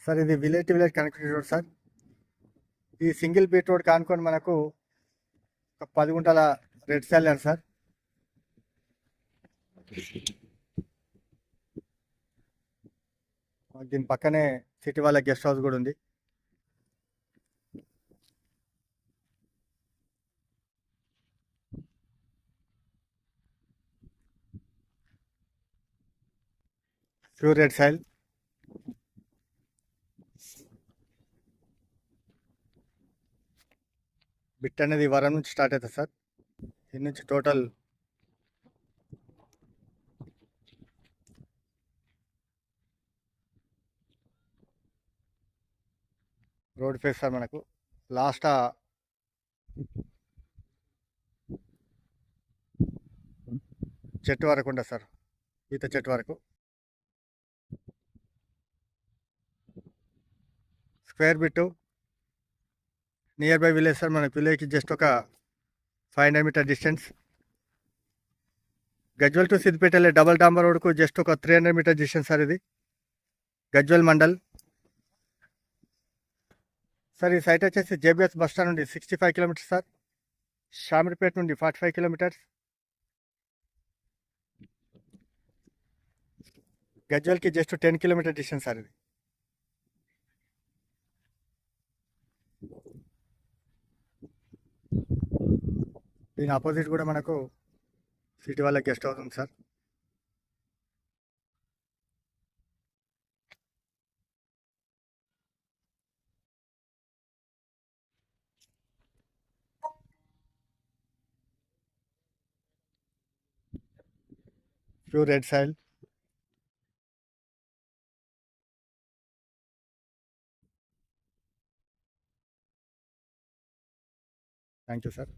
Sir ఇది village to village connected road sir. ఈ single BT road కానుకొని మనకు ఒక 10 గుంటల రెడ్ సాయిల్ సార్. దీని పక్కనే సిటీ వాళ్ళ గెస్ట్ హౌస్ కూడా ఉంది. Pure red soil. బిట్ అనేది వరం నుంచి స్టార్ట్ అవుతుంది సార్. దీని నుంచి టోటల్ రోడ్ ఫేస్ సార్. మనకు లాస్ట్ చెట్టు వరకు ఉంటుంది సార్, ఈత చెట్టు వరకు. Square bit near by village sir. మనకు విలేజ్కి జస్ట్ ఒక 500 meter distance. Gajwel to Siddipet వెళ్ళే డబల్ డాంబర్ రోడ్కు జస్ట్ ఒక 300 మీటర్ డిస్టెన్స్ సార్. ఇది గజ్వల్ మండల్ సార్. ఈ సైట్ వచ్చేసి జేబీఎస్ బస్ స్టాండ్ నుండి 65 కిలోమీటర్స్ సార్. షామీర్పేట నుండి 45 కిలోమీటర్స్. గజ్వల్కి జస్ట్ 10 కిలోమీటర్ డిస్టెన్స్ సార్. ఇది దీని ఆపోజిట్ కూడా మనకు సిటీ వాళ్ళ గెస్ట్ హౌస్ ఉంది sir. Pure red soil. Thank you sir.